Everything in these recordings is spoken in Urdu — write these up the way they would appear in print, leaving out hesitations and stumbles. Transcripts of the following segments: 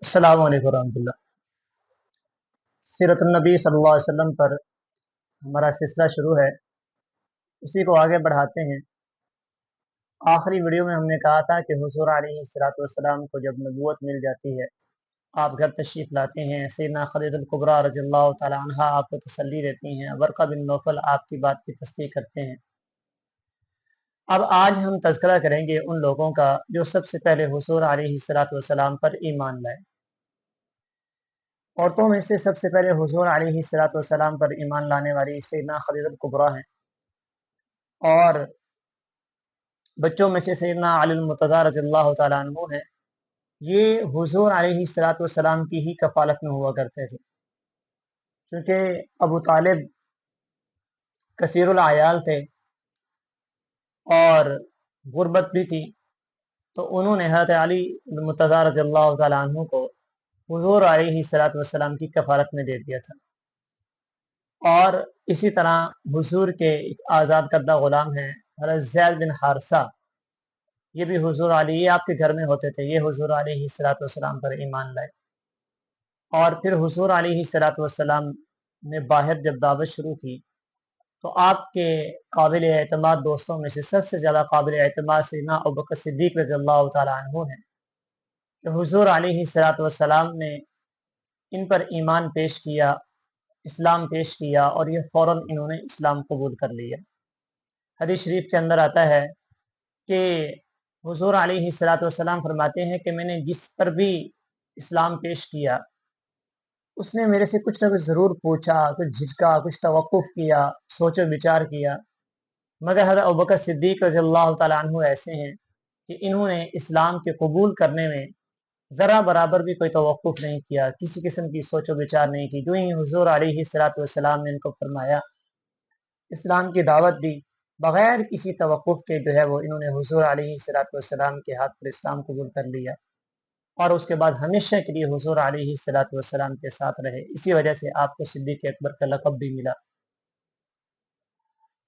السلام علیکم ورحمۃ اللہ۔ سیرت النبی صلی اللہ علیہ وسلم پر ہمارا سلسلہ شروع ہے، اسی کو آگے بڑھاتے ہیں۔ آخری ویڈیو میں ہم نے کہا تھا کہ حضور علیہ الصلوۃ والسلام کو جب نبوت مل جاتی ہے، آپ گھر تشریف لاتے ہیں، سیدنا خدیجہ الکبریٰ رضی اللہ تعالی عنہا آپ کو تسلی دیتی ہیں، ورقہ بن نوفل آپ کی بات کی تصدیق کرتے ہیں۔ اب آج ہم تذکرہ کریں گے ان لوگوں کا جو سب سے پہلے حضور علیہ الصلوۃ والسلام پر ایمان لائے۔ عورتوں میں سے سب سے پہلے حضور علیہ الصلوۃ والسلام پر ایمان لانے والی سیدنا خدیجہ الکبریٰ ہیں، اور بچوں میں سے سیدنا علی المرتضیٰ رضی اللہ تعالیٰ عنہ ہیں۔ یہ حضور علیہ الصلوۃ والسلام کی ہی کفالت میں ہوا کرتے تھے، چونکہ ابو طالب کثیر العیال تھے اور غربت بھی تھی، تو انہوں نے حضرت علی المرتضیٰ رضی اللہ تعالیٰ عنہ کو حضور علیہ الصلوۃ والسلام کی کفالت میں دے دیا تھا۔ اور اسی طرح حضور کے ایک آزاد کردہ غلام ہیں حضرت زید بن حارثہ، یہ بھی حضور علی، یہ آپ کے گھر میں ہوتے تھے، یہ حضور علیہ الصلوۃ والسلام پر ایمان لائے۔ اور پھر حضور علیہ الصلوۃ والسلام نے باہر جب دعوت شروع کی تو آپ کے قابل اعتماد دوستوں میں سے سب سے زیادہ قابل اعتماد سیدنا ابوبکر صدیق رضی اللہ تعالیٰ عنہ ہیں، کہ حضور علیہ الصلوۃ والسلام نے ان پر ایمان پیش کیا، اسلام پیش کیا، اور یہ فوراً انہوں نے اسلام قبول کر لیا۔ حدیث شریف کے اندر آتا ہے کہ حضور علیہ الصلوۃ والسلام فرماتے ہیں کہ میں نے جس پر بھی اسلام پیش کیا اس نے میرے سے کچھ نہ کچھ ضرور پوچھا، کچھ جھجکا، کچھ توقف کیا، سوچ و بچار کیا، مگر حضرت ابوبکر صدیق رضی اللہ تعالیٰ عنہ ایسے ہیں کہ انہوں نے اسلام کے قبول کرنے میں ذرا برابر بھی کوئی توقف نہیں کیا، کسی قسم کی سوچ و بچار نہیں کی۔ جو ہی حضور علیہ الصلوۃ والسلام نے ان کو فرمایا، اسلام کی دعوت دی، بغیر کسی توقف کے جو ہے وہ انہوں نے حضور علیہ الصلوۃ والسلام کے ہاتھ پر اسلام قبول کر لیا، اور اس کے بعد ہمیشہ کے لیے حضور علیہ الصلوۃ والسلام کے ساتھ رہے۔ اسی وجہ سے آپ کو صدیق اکبر کا لقب بھی ملا۔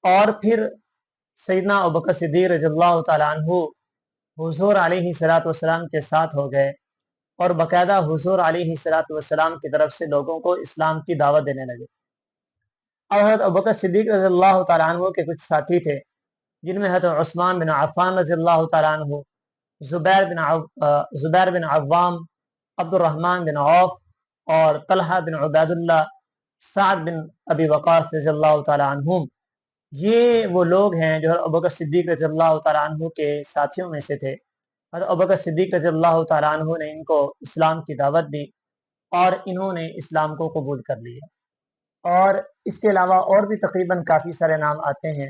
اور پھر سیدنا ابوبکر صدیق رضی اللہ تعالیٰ عنہ حضور علیہ الصلوۃ والسلام کے ساتھ ہو گئے، اور باقاعدہ حضور علیہ الصلوۃ والسلام کی طرف سے لوگوں کو اسلام کی دعوت دینے لگے۔ اور حضرت ابوبکر صدیق رضی اللہ تعالیٰ عنہ کے کچھ ساتھی تھے، جن میں حضرت عثمان بن عفان رضی اللہ تعالیٰ عنہ، زبیر بن عوام، عبد الرحمن بن عوف، اور طلحہ بن عبید اللہ، سعد بن ابی وقاص رضی اللہ تعالیٰ عنہم۔ یہ وہ لوگ ہیں جو ابوبکر صدیق رضی اللہ تعالیٰ عنہ کے ساتھیوں میں سے تھے۔ اور ابوبکر صدیق رضی اللہ تعالیٰ عنہ نے ان کو اسلام کی دعوت دی، اور انہوں نے اسلام کو قبول کر لیا۔ اور اس کے علاوہ اور بھی تقریباً کافی سارے نام آتے ہیں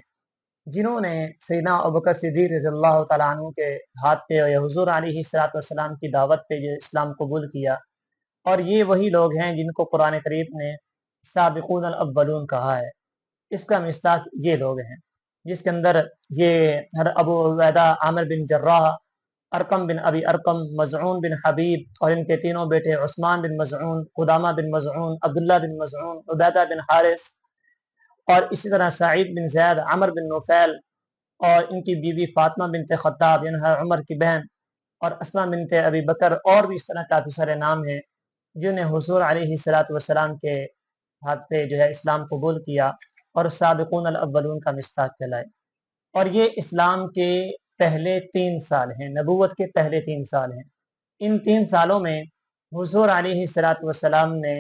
جنہوں نے سیدنا ابوبکر صدیق رضی اللہ تعالیٰ عنہ کے ہاتھ پہ یا حضور علیہ الصلوۃ والسلام کی دعوت پہ یہ اسلام قبول کیا۔ اور یہ وہی لوگ ہیں جن کو قرآن کریم نے سابقون الاولون کہا ہے۔ اس کا مصداق یہ لوگ ہیں، جس کے اندر یہ ابو عبیدہ عامر بن جراح، ارقم بن ابی ارقم، مزعون بن حبیب، اور ان کے تینوں بیٹے عثمان بن مزعون، قدامہ بن مزعون، عبداللہ بن مزعون، عبیدہ بن حارث، اور اسی طرح سعید بن زید، عمر بن نوفیل، اور ان کی بیوی فاطمہ بنت خطاب یعنی عمر کی بہن، اور اسماء بنت ابی بکر، اور بھی اس طرح کافی سارے نام ہیں جنہیں حضور علیہ الصلوۃ والسلام کے ہاتھ پہ جو ہے اسلام قبول کیا اور سابقون الاولون کا مصداق کہلائے۔ اور یہ اسلام کے پہلے 3 سال ہیں، نبوت کے پہلے 3 سال ہیں۔ ان 3 سالوں میں حضور علیہ الصلوۃ والسلام نے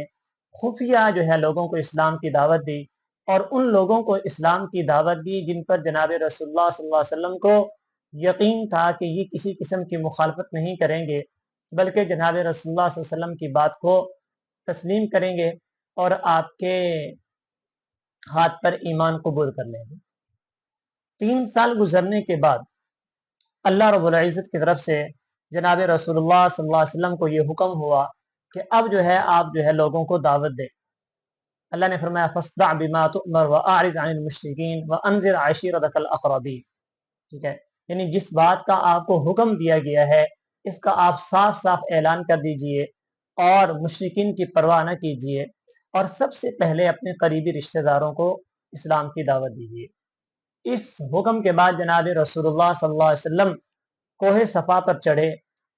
خفیہ جو ہے لوگوں کو اسلام کی دعوت دی، اور ان لوگوں کو اسلام کی دعوت دی جن پر جناب رسول اللہ صلی اللہ علیہ وسلم کو یقین تھا کہ یہ کسی قسم کی مخالفت نہیں کریں گے، بلکہ جناب رسول اللہ صلی اللہ علیہ وسلم کی بات کو تسلیم کریں گے اور آپ کے ہاتھ پر ایمان قبول کر لیں گے۔ 3 سال گزرنے کے بعد اللہ رب العزت کی طرف سے جناب رسول اللہ صلی اللہ علیہ وسلم کو یہ حکم ہوا کہ اب جو ہے آپ جو ہے لوگوں کو دعوت دیں۔ اللہ نے فرمایا فاصدع بما تؤمر واعرض عن المشرکین وانذر عشیرتک الاقربین، ٹھیک ہے، یعنی جس بات کا آپ کو حکم دیا گیا ہے اس کا آپ صاف صاف اعلان کر دیجئے اور مشرکین کی پرواہ نہ کیجئے، اور سب سے پہلے اپنے قریبی رشتہ داروں کو اسلام کی دعوت دیجئے۔ اس حکم کے بعد جناب رسول اللہ صلی اللہ علیہ وسلم کوہ صفا پر چڑھے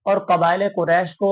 اور قبائل قریش کو